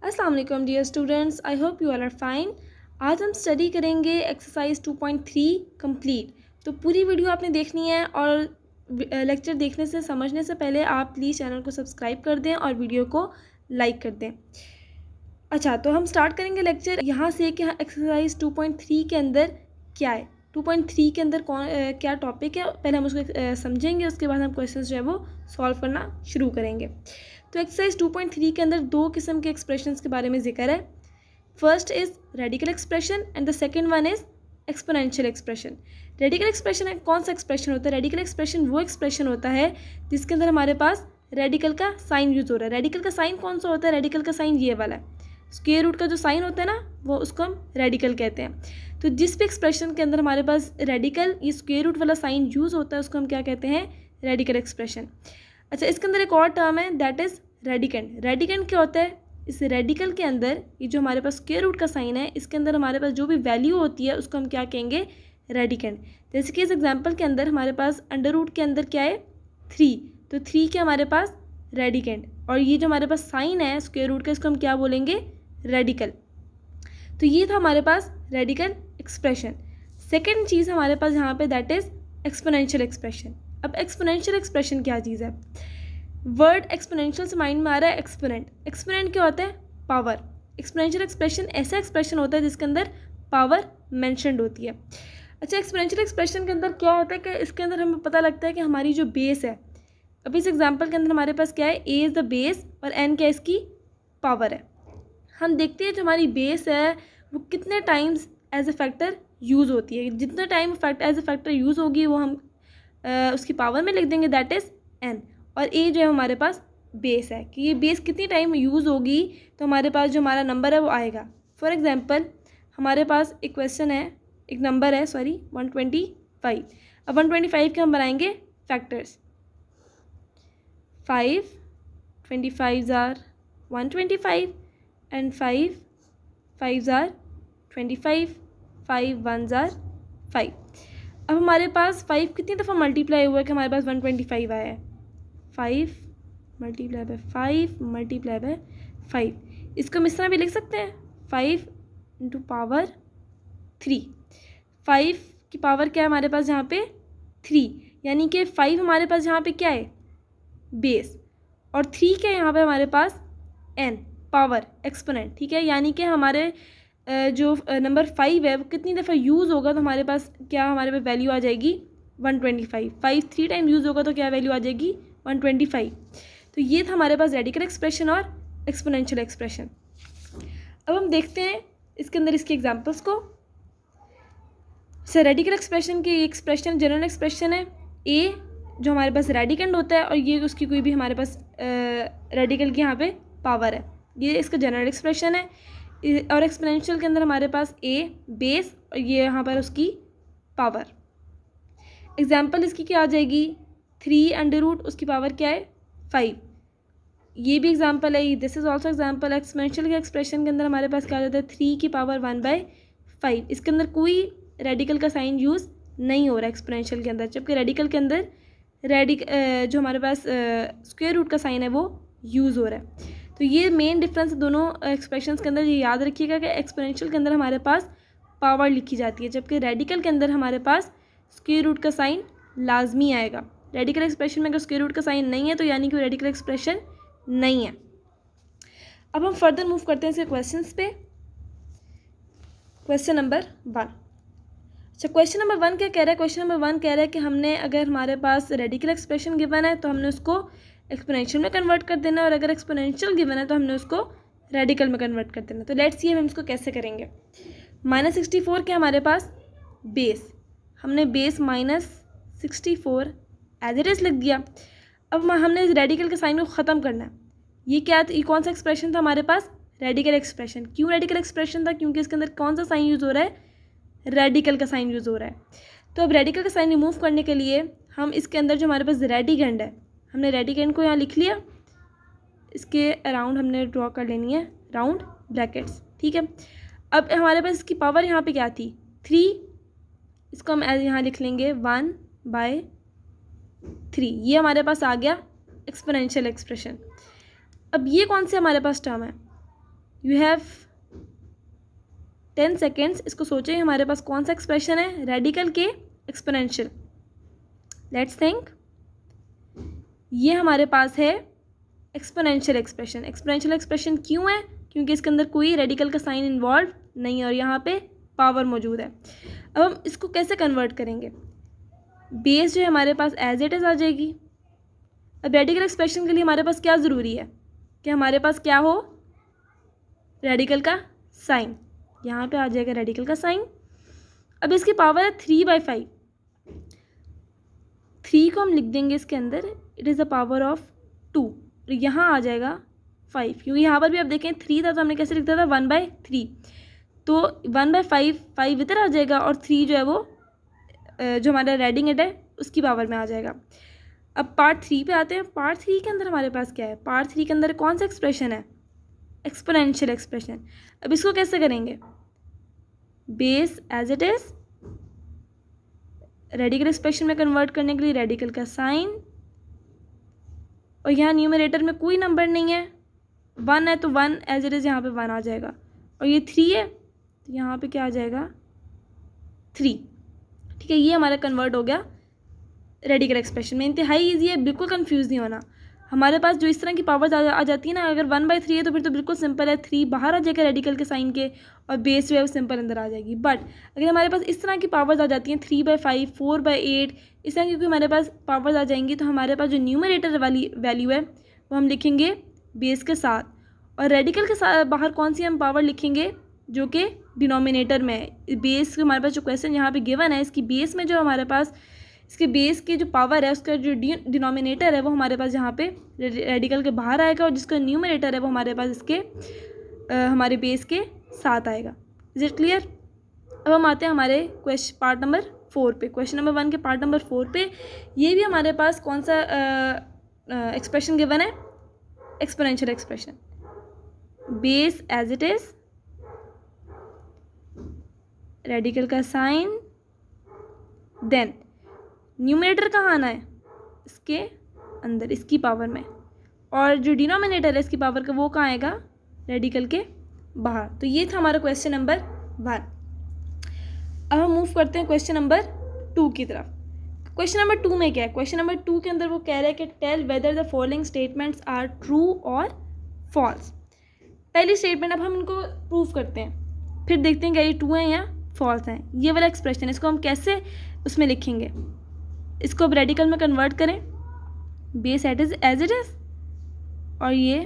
अस्सलाम वालेकुम dear students, I hope you all are fine. आज हम स्टडी करेंगे एक्सरसाइज 2.3 कंप्लीट। तो पूरी वीडियो आपने देखनी है और लेक्चर देखने से समझने से पहले आप प्लीज़ चैनल को सब्सक्राइब कर दें और वीडियो को लाइक कर दें। अच्छा, तो हम स्टार्ट करेंगे लेक्चर यहाँ से कि एक्सरसाइज 2.3 के अंदर क्या है। 2.3 के अंदर क्या टॉपिक है, पहले हम उसको समझेंगे, उसके बाद हम क्वेश्चन जो है वो सॉल्व करना शुरू करेंगे। तो एक्सरसाइज 2.3 के अंदर दो किस्म के एक्सप्रेशंस के बारे में जिक्र है। First is radical expression and the second one is exponential expression. Radical expression कौन सा एक्सप्रेशन होता है? रेडिकल एक्सप्रेशन वो एक्सप्रेशन होता है जिसके अंदर हमारे पास रेडिकल का साइन यूज हो रहा है। रेडिकल का साइन कौन सा होता है? रेडिकल का साइन ये वाला है। स्क्वायर रूट का जो साइन होता है ना, वो उसको हम रेडिकल कहते हैं। तो जिस भी एक्सप्रेशन के अंदर हमारे पास रेडिकल ये स्क्वायर रूट वाला साइन यूज होता है उसको हम क्या कहते हैं? Radical expression. अच्छा, इसके अंदर एक और टर्म है दैट इज़ रेडिकेंड। रेडिकेंड क्या होता है? इस रेडिकल के अंदर ये जो हमारे पास स्क्वायर रूट का साइन है, इसके अंदर हमारे पास जो भी वैल्यू होती है उसको हम क्या कहेंगे? रेडिकेंड। जैसे कि इस एग्जांपल के अंदर हमारे पास अंडर रूट के अंदर क्या है? 3। तो 3 क्या हमारे पास? रेडिकेंड। और ये जो हमारे पास साइन है स्क्वायर रूट का, इसको हम क्या बोलेंगे? रेडिकल। तो ये था हमारे पास रेडिकल एक्सप्रेशन। सेकेंड चीज़ हमारे पास यहाँ पे दैट इज़ एक्सपोनेंशियल एक्सप्रेशन। अब एक्सपोनेंशियल एक्सप्रेशन क्या चीज़ है? वर्ड एक्सपोनेंशियल से माइंड में आ रहा है एक्सपोनेंट। एक्सपोनेंट क्या होता है? पावर। एक्सपोनेंशियल एक्सप्रेशन ऐसा एक्सप्रेशन होता है जिसके अंदर पावर मेंशनड होती है। अच्छा, एक्सपोनेंशियल एक्सप्रेशन के अंदर क्या होता है कि इसके अंदर हमें पता लगता है कि हमारी जो बेस है, अभी इस एग्जांपल के अंदर हमारे पास क्या है? ए इज़ द बेस और एन क्या इसकी पावर है। हम देखते हैं जो हमारी बेस है वो कितने times as a factor use होती है। जितना time as a factor use होगी वो हम उसकी पावर में लिख देंगे, दैट इज़ एन। और ए जो है हमारे पास बेस है कि ये बेस कितनी टाइम यूज़ होगी तो हमारे पास जो हमारा नंबर है वो आएगा। फॉर एग्जांपल हमारे पास एक क्वेश्चन है, एक नंबर है 125। अब 125 के हम बनाएंगे factors. 5 25 are 125 and 5 5 are 25, 5 1 are 5। अब हमारे पास 5 कितनी दफ़ा मल्टीप्लाई हुआ है कि हमारे पास 125 आया है? 5 मल्टीप्लाई बाय 5 मल्टीप्लाई बाय 5। इसको हम इस तरह भी लिख सकते हैं 5 इंटू पावर 3। 5 की पावर क्या है हमारे पास यहाँ पे? 3। यानी कि 5 हमारे पास यहाँ पे क्या है? बेस। और 3 क्या है यहाँ पे हमारे पास? n power exponent. ठीक है, यानी कि हमारे जो नंबर 5 है वो कितनी दफ़ा यूज़ होगा तो हमारे पास क्या, हमारे पास वैल्यू आ जाएगी 125। 5 3 टाइम यूज़ होगा तो क्या वैल्यू आ जाएगी? 125। तो ये था हमारे पास रेडिकल एक्सप्रेशन और एक्सपोनेंशियल एक्सप्रेशन। अब हम देखते हैं इसके अंदर इसके एग्जांपल्स को। सर, रेडिकल एक्सप्रेशन की एक्सप्रेशन जनरल एक्सप्रेशन है। ए जो हमारे पास रेडिकेंड होता है और ये उसकी कोई भी हमारे पास रेडिकल की यहाँ पे पावर है, ये इसका जनरल एक्सप्रेशन है। और एक्सपोनेंशियल के अंदर हमारे पास ए बेस और ये यहाँ पर उसकी पावर। एग्जांपल इसकी क्या आ जाएगी? 3 अंडर रूट, उसकी पावर क्या है? 5। ये भी एग्जांपल है, this is also example. Exponential के एक्सप्रेशन के अंदर हमारे पास क्या आ जाता है? 3 की पावर 1/5। इसके अंदर कोई रेडिकल का साइन यूज़ नहीं हो रहा है एक्सपोनेंशियल के अंदर, जबकि रेडिकल के अंदर जो हमारे पास स्क्वायर रूट का साइन है वो यूज़ हो रहा है। तो ये मेन डिफरेंस दोनों एक्सप्रेशंस के अंदर। ये याद रखिएगा कि एक्सपोनेंशियल के अंदर हमारे पास पावर लिखी जाती है, जबकि रेडिकल के अंदर हमारे पास स्क्वायर रूट का साइन लाजमी आएगा। रेडिकल एक्सप्रेशन में अगर स्क्वायर रूट का साइन नहीं है तो यानी कि वो रेडिकल एक्सप्रेशन नहीं है। अब हम फर्दर मूव करते हैं इसके क्वेश्चंस पे। Question number 1। अच्छा, क्वेश्चन नंबर 1 क्या कह रहा है? क्वेश्चन नंबर 1 कह रहा है कि हमने, अगर हमारे पास रेडिकल एक्सप्रेशन गिवन है तो हमने उसको एक्सपोनेंशियल में कन्वर्ट कर देना है, और अगर एक्सपोनेंशियल गिवन है तो हमने उसको रेडिकल में कन्वर्ट कर देना। तो लेट्स सी हम इसको कैसे करेंगे। -64 के हमारे पास बेस, हमने बेस -64 एज इट इज़ लिख दिया। अब हमने इस रेडिकल के साइन को ख़त्म करना है। ये क्या, ये कौन सा एक्सप्रेशन था हमारे पास? Radical expression. क्यों रेडिकल एक्सप्रेशन था? क्योंकि इसके अंदर कौन सा साइन यूज़ हो रहा है? रेडिकल का साइन यूज़ हो रहा है। तो अब रेडिकल का साइन रिमूव करने के लिए हम इसके अंदर जो हमारे पास रेडिकेंड है, हमने रेडिकेंड को यहाँ लिख लिया, इसके अराउंड हमने ड्रॉ कर लेनी है राउंड ब्रैकेट्स। ठीक है, अब हमारे पास इसकी पावर यहाँ पे क्या थी? 3। इसको हम यहाँ लिख लेंगे 1/3। ये हमारे पास आ गया एक्सपोनेंशियल एक्सप्रेशन। अब ये कौन से हमारे पास टर्म है? यू हैव 10 सेकेंड्स, इसको सोचें हमारे पास कौन सा एक्सप्रेशन है, रेडिकल के एक्सपोनेंशियल। Let's think. ये हमारे पास है एक्सपोनेंशियल एक्सप्रेशन। एक्सपोनेंशियल एक्सप्रेशन क्यों है? क्योंकि इसके अंदर कोई रेडिकल का साइन इन्वॉल्व नहीं है और यहाँ पे पावर मौजूद है। अब हम इसको कैसे कन्वर्ट करेंगे? बेस जो है हमारे पास एज इट इज़ आ जाएगी। अब रेडिकल एक्सप्रेशन के लिए हमारे पास क्या ज़रूरी है कि हमारे पास क्या हो, रेडिकल का साइन। यहाँ पे आ जाएगा रेडिकल का साइन। अब इसकी पावर है 3/5। 3 को हम लिख देंगे इसके अंदर, it is the power of 2। और यहाँ आ जाएगा 5, क्योंकि यहाँ पर भी आप देखें 3 था तो हमने कैसे लिखा था 1/3। तो 1/5 5 इधर आ जाएगा और 3 जो है वो जो हमारा रेडिंग है उसकी पावर में आ जाएगा। अब पार्ट 3 पे आते हैं। पार्ट 3 के अंदर हमारे पास क्या है? पार्ट 3 के अंदर कौन सा एक्सप्रेशन है? Exponential expression. अब इसको कैसे करेंगे? Base as it is, radical expression में कन्वर्ट करने के लिए रेडिकल का साइन, और यहाँ न्यूमरेटर में कोई नंबर नहीं है, 1 है तो 1 एज इट इज़ यहाँ पे 1 आ जाएगा, और ये 3 है तो यहाँ पे क्या आ जाएगा 3। ठीक है, ये हमारा कन्वर्ट हो गया रेडिकल एक्सप्रेशन में। इंतहाई ईजी है, बिल्कुल कंफ्यूज नहीं होना। हमारे पास जो इस तरह की पावर्स आ जाती है ना, अगर 1/3 है तो फिर तो बिल्कुल सिंपल है, 3 बाहर आ जाएगा रेडिकल के साइन के और बेस जो है वो सिंपल अंदर आ जाएगी। बट अगर हमारे पास इस तरह की पावर्स आ जाती हैं 3/5 4/8 इस तरह की हमारे पास पावर्स आ जाएंगी, तो हमारे पास जो न्यूमरेटर वाली वैल्यू है वो हम लिखेंगे बेस के साथ, और रेडिकल के साथ बाहर कौन सी हम पावर लिखेंगे जो कि डिनोमिनेटर में है। बेस के हमारे पास जो क्वेश्चन यहाँ पे गिवन है, इसकी बेस में जो हमारे पास इसके बेस की जो पावर है उसका जो डिनोमिनेटर है वो हमारे पास यहाँ पे रेडिकल के बाहर आएगा, और जिसका न्यूमरेटर है वो हमारे पास इसके हमारे बेस के साथ आएगा। Is it clear? अब हम आते हैं हमारे पार्ट नंबर 4 पे। क्वेश्चन नंबर 1 के पार्ट नंबर 4 पे ये भी हमारे पास कौन सा एक्सप्रेशन गिवन है? Exponential expression. Base as it is, radical का साइन, देन न्यूमरेटर कहाँ आना है? इसके अंदर, इसकी पावर में, और जो डिनोमिनेटर है इसकी पावर का वो कहाँ आएगा? रेडिकल के बाहर। तो ये था हमारा क्वेश्चन नंबर 1। अब हम मूव करते हैं क्वेश्चन नंबर 2 की तरफ। क्वेश्चन नंबर 2 में क्या है? क्वेश्चन नंबर 2 के अंदर वो कह रहा है कि tell whether the following statements are true और फॉल्स। पहली स्टेटमेंट अब हम इनको प्रूव करते हैं, फिर देखते हैं क्या ये ट्रू हैं या फॉल्स हैं। ये वाला एक्सप्रेशन इसको हम कैसे उसमें लिखेंगे? इसको अब रेडिकल में कन्वर्ट करें, बेस एज इट इज़, और ये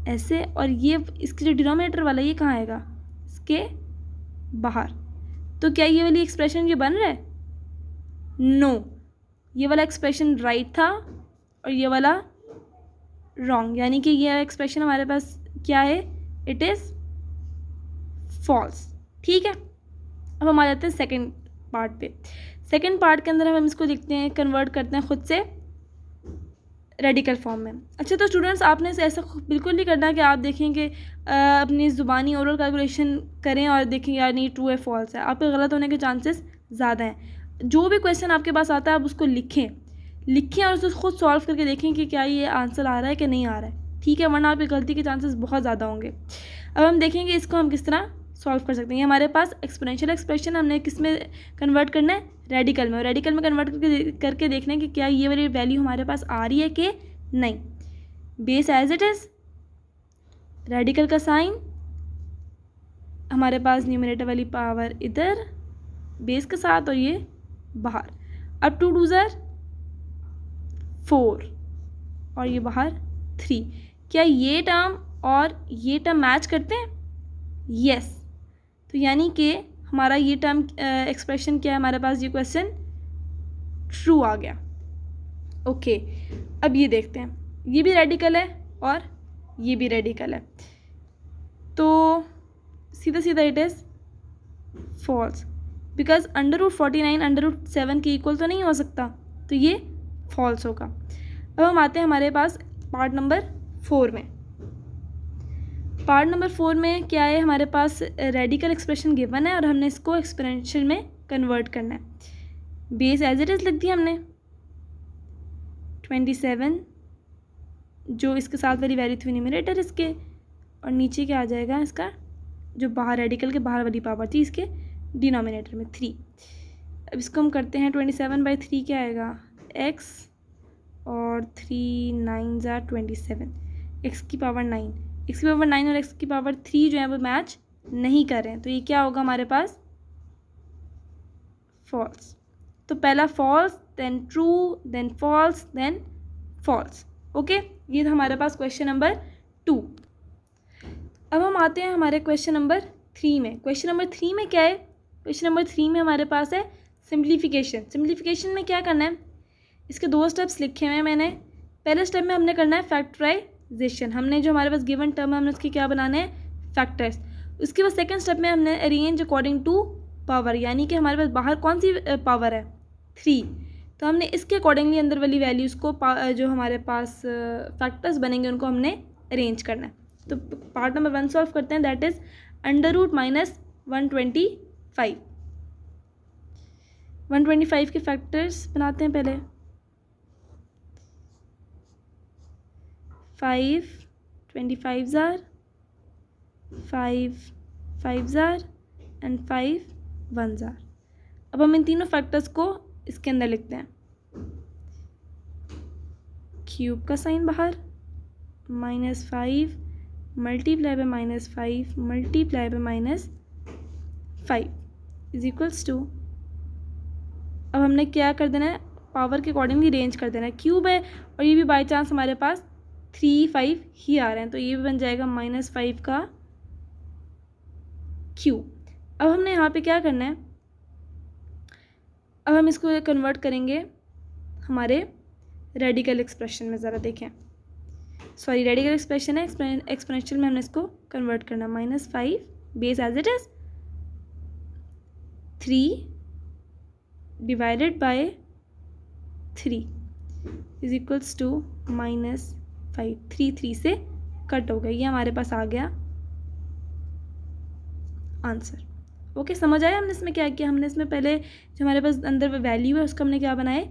ऐसे, और ये इसकी जो डिनोमिनेटर वाला ये कहाँ आएगा? इसके बाहर। तो क्या ये वाली एक्सप्रेशन ये बन रहा है? नो, ये वाला एक्सप्रेशन राइट था और ये वाला रॉन्ग, यानी कि ये एक्सप्रेशन हमारे पास क्या है? It is false. ठीक है, अब हम आ जाते हैं सेकेंड पार्ट पे। सेकेंड पार्ट के अंदर हम इसको लिखते हैं, कन्वर्ट करते हैं खुद से रेडिकल फॉर्म में। अच्छा, तो स्टूडेंट्स आपने ऐसा बिल्कुल नहीं करना कि आप देखें कि अपनी ज़ुबानी ओरल कैलकुलेशन करें और देखें यार नहीं ट्रू है फॉल्स है। आपके गलत होने के चांसेस ज़्यादा हैं। जो भी क्वेश्चन आपके पास आता है आप उसको लिखें और उसको खुद सॉल्व करके देखें कि क्या ये आंसर आ रहा है कि नहीं आ रहा है। ठीक है, वरना आपकी गलती के चांसेस बहुत ज़्यादा होंगे। अब हम देखेंगे इसको हम किस तरह सॉल्व कर सकते हैं। हमारे पास एक्सपोनेंशियल एक्सप्रेशन हमने किस में कन्वर्ट करना है? रेडिकल में। और रेडिकल में कन्वर्ट करके देखना है कि क्या ये वाली वैल्यू हमारे पास आ रही है कि नहीं। Base as it is, radical का साइन, हमारे पास न्यूमरेटर वाली पावर इधर बेस के साथ और ये बाहर। अब 2 2 4 और ये बाहर 3। क्या ये टर्म और ये टर्म मैच करते हैं? यस। तो यानी कि हमारा ये टर्म एक्सप्रेशन क्या है? हमारे पास ये क्वेश्चन ट्रू आ गया। ओके, अब ये देखते हैं, ये भी रेडिकल है और ये भी रेडिकल है, तो सीधा सीधा इट इज़ फॉल्स, बिकॉज √49 √7 के इक्वल तो नहीं हो सकता, तो ये फॉल्स होगा। अब हम आते हैं हमारे पास पार्ट नंबर 4 में। पार्ट नंबर 4 में क्या है? हमारे पास रेडिकल एक्सप्रेशन गिवन है और हमने इसको एक्सपोनेंशियल में कन्वर्ट करना है। बेस एज इट इज़ लिख दिया हमने 27, जो इसके साथ वाली वैल्यू थी न्यूमरेटर इसके, और नीचे क्या आ जाएगा इसका जो बाहर रेडिकल के बाहर वाली पावर थी इसके डिनोमिनेटर में 3। अब इसको हम करते हैं 27/3 क्या आएगा x, और 3 9 ज़ा 27, x की पावर 9, x की पावर 9 और x की पावर 3 जो है वो मैच नहीं कर रहे हैं, तो ये क्या होगा हमारे पास फॉल्स। तो पहला false, then true, then false, then false. Okay, ये था हमारे पास क्वेश्चन नंबर 2। अब हम आते हैं हमारे क्वेश्चन नंबर 3 में। क्वेश्चन नंबर 3 में क्या है, क्वेश्चन नंबर 3 में हमारे पास है सिंप्लीफिकेशन। सिंप्लीफिकेशन में क्या करना है, इसके 2 स्टेप्स लिखे हुए हैं मैंने। पहले स्टेप में हमने करना है फैक्टराइजेशन, हमने जो हमारे पास गिवन टर्म है हमने उसके क्या बनाने हैं फैक्टर्स। उसके बाद सेकंड स्टेप में हमने अरेंज अकॉर्डिंग टू पावर, यानी कि हमारे पास बाहर कौन सी पावर है 3, तो हमने इसके अकॉर्डिंगली अंदर वाली वैल्यूज़ को जो हमारे पास फैक्टर्स बनेंगे उनको हमने अरेंज करना है। तो पार्ट नंबर 1 सॉल्व करते हैं, दैट इज़ √-125। 125 के फैक्टर्स बनाते हैं पहले। 5 25 ज़ार, 5 5 ज़ार एंड 5 1 ज़ार। अब हम इन तीनों फैक्टर्स को इसके अंदर लिखते हैं। क्यूब का साइन बाहर, -5 multiply by -5 multiply by -5 is equals to, अब हमने क्या कर देना है पावर के अकॉर्डिंगली रेंज कर देना है। क्यूब है और ये भी बाय चांस हमारे पास 3 5 ही आ रहे हैं, तो ये भी बन जाएगा -5 का क्यूब। अब हमने यहाँ पे क्या करना है, अब हम इसको कन्वर्ट करेंगे हमारे रेडिकल एक्सप्रेशन में। ज़रा देखें, सॉरी रेडिकल एक्सप्रेशन है, एक्सपोनेंशियल में हमने इसको कन्वर्ट करना। -5 base as it is 3 divided by 3 is equals to -5। 3 3 से कट हो गया, ये हमारे पास आ गया आंसर। ओके, समझ आया हमने इसमें क्या किया, हमने इसमें पहले जो हमारे पास अंदर वैल्यू है उसको हमने क्या बनाए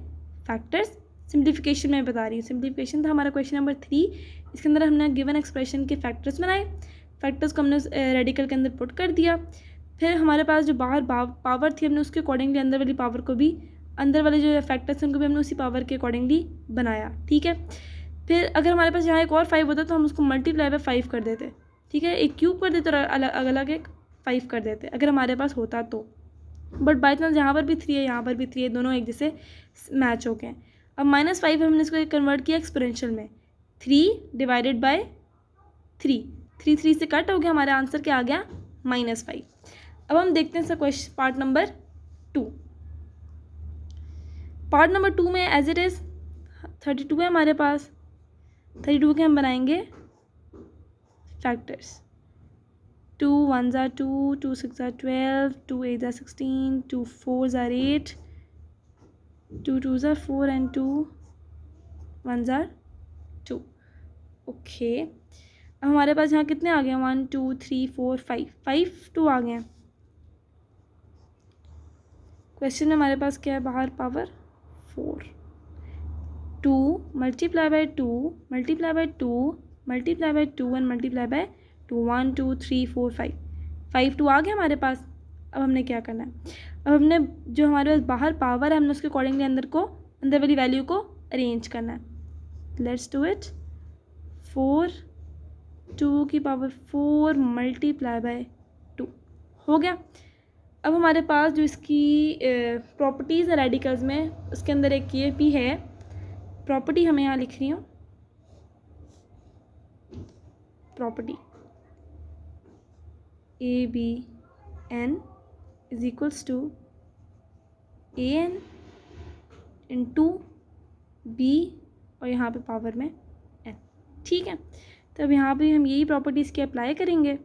फैक्टर्स। सिंप्लीफिकेशन में बता रही हूँ, सिंप्लीफिकेशन था हमारा क्वेश्चन नंबर 3, इसके अंदर हमने गिवन एक्सप्रेशन के फैक्टर्स बनाए, फैक्टर्स को हमने रेडिकल के अंदर पुट कर दिया। फिर हमारे पास जो बाहर पावर थी हमने उसके अकॉर्डिंगली अंदर वाली पावर को भी, अंदर वाले जो फैक्टर्स हैं उनको भी हमने उसी पावर के अकॉर्डिंगली बनाया। ठीक है, फिर अगर हमारे पास यहाँ एक और 5 होता तो हम उसको मल्टीप्लाई बाय 5 कर देते। ठीक है, एक क्यूब कर देते और अलग अलग एक 5 कर देते अगर हमारे पास होता तो, बट बाई चांस यहाँ पर भी 3 है यहाँ पर भी 3 है, दोनों एक जैसे मैच हो गए। अब -5 हमने इसको कन्वर्ट किया एक्सपोनेंशियल में, 3 डिवाइडेड बाय 3, 3 3 से कट हो गया, हमारा आंसर क्या आ गया -5। अब हम देखते हैं sir question part number 2। Part number 2 में एज इट इज़ 32 है हमारे पास, 32 के हम बनाएंगे फैक्टर्स। 2 1 ज़ा 2, 2 6 ज़ा 12, 2 8 ज़ा 16, 2 4 ज़ा 8, 2 2 ज़ा 4 एंड 2 1 ज़ा 2। ओके, अब हमारे पास यहाँ कितने आ गए 1 2 3 4 5 2 आ गए हैं। क्वेश्चन में हमारे पास क्या है बाहर power 4, 2 multiply by 2 multiply by 2 multiply by 2 and multiply by 2, 1 2 3 4 5 2 आ गया हमारे पास। अब हमने क्या करना है, अब हमने जो हमारे पास बाहर पावर है हमने उसके अकॉर्डिंगली अंदर वाली वैल्यू को अरेंज करना है। Let's do it. 4 2 की पावर 4 मल्टीप्लाई बाय 2 हो गया। अब हमारे पास जो इसकी प्रॉपर्टीज़ है रेडिकल्स में, उसके अंदर एक ये भी है प्रॉपर्टी, हमें यहाँ लिख रही हूँ property ABN is equals to AN into B और यहाँ पे पावर में N। ठीक है, तो अब यहाँ पे हम यही प्रॉपर्टीज़ की अप्लाई करेंगे।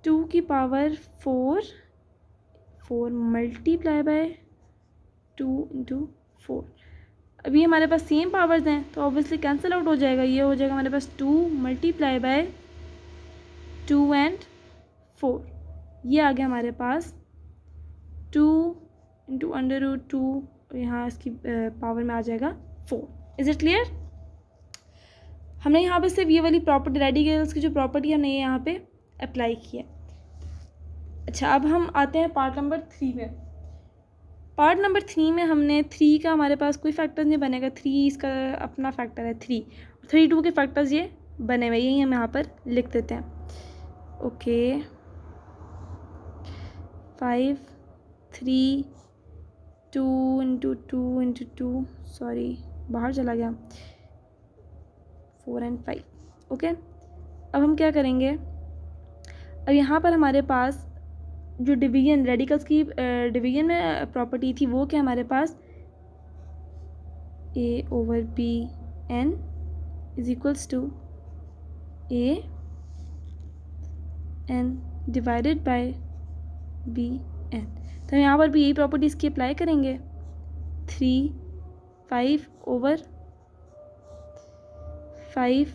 2 की पावर 4 मल्टीप्लाई बाय 2 इंटू 4। अभी हमारे पास सेम पावर्स हैं तो ऑब्वियसली कैंसिल आउट हो जाएगा, ये हो जाएगा हमारे पास 2 मल्टीप्लाई बाय 2 एंड 4, ये आ गया हमारे पास 2 इंटू √2 और यहाँ इसकी पावर में आ जाएगा 4। Is it clear? हमने यहाँ पे सिर्फ ये वाली प्रॉपर्टी रेडिकल्स की जो प्रॉपर्टी हमने ये यहाँ पे अप्लाई की है। अच्छा, अब हम आते हैं पार्ट नंबर 3 में। पार्ट नंबर 3 में हमने 3 का हमारे पास कोई फैक्टर नहीं बनेगा, 3 इसका अपना फैक्टर है 3, 3 2 के फैक्टर्स ये बने हुए, यही हम यहाँ पर लिख देते हैं। ओके, 5 3 2 इंटू 2 इंटू 2, सॉरी बाहर चला गया, 4 and 5। ओके, अब हम क्या करेंगे, अब यहाँ पर हमारे पास जो डिवीजन रेडिकल्स की डिवीजन में प्रॉपर्टी थी वो क्या हमारे पास A/B n is equals to A/n divided by B/n। तो हम यहाँ पर भी यही प्रॉपर्टीज़ की अप्लाई करेंगे। 3 5 over 5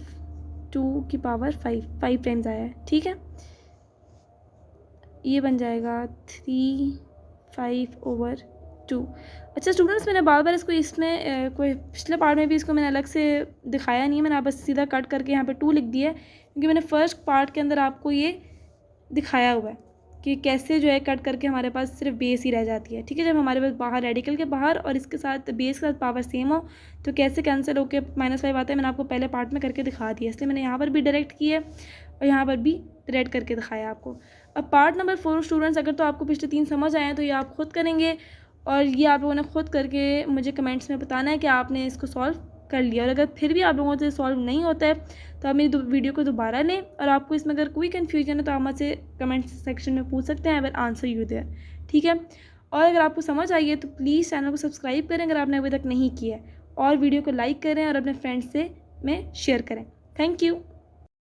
2 की पावर 5 टाइम्स आया है, ठीक है। ये बन जाएगा 3 5 over 2। अच्छा स्टूडेंट्स, मैंने बार बार इसको इसमें कोई पिछले पार्ट में भी इसको मैंने अलग से दिखाया नहीं है, मैंने बस सीधा कट करके यहाँ पे 2 लिख दिया है, क्योंकि मैंने फर्स्ट पार्ट के अंदर आपको ये दिखाया हुआ है कि कैसे जो है कट करके हमारे पास सिर्फ बेस ही रह जाती है, ठीक है। जब हमारे पास बाहर रेडिकल के बाहर और इसके साथ बेस के साथ पावर सेम हो तो कैसे कैंसिल होकर -5 आता है, मैंने आपको पहले पार्ट में करके दिखा दिया, इसलिए मैंने यहाँ पर भी डायरेक्ट किया और यहाँ पर भी डायरेक्ट करके दिखाया आपको। अब पार्ट नंबर 4 स्टूडेंट्स, अगर तो आपको पिछले 3 समझ आए हैं तो ये आप खुद करेंगे और ये आप लोगों ने खुद करके मुझे कमेंट्स में बताना है कि आपने इसको सॉल्व कर लिया। और अगर फिर भी आप लोगों से सॉल्व नहीं होता है तो आप मेरी वीडियो को दोबारा लें, और आपको इसमें अगर कोई कन्फ्यूजन है तो आप मुझसे कमेंट सेक्शन में पूछ सकते हैं, I will answer you there, ठीक है। और अगर आपको समझ आई है तो प्लीज़ चैनल को सब्सक्राइब करें अगर आपने अभी तक नहीं किया है, और वीडियो को लाइक करें और अपने फ्रेंड्स से में शेयर करें। Thank you.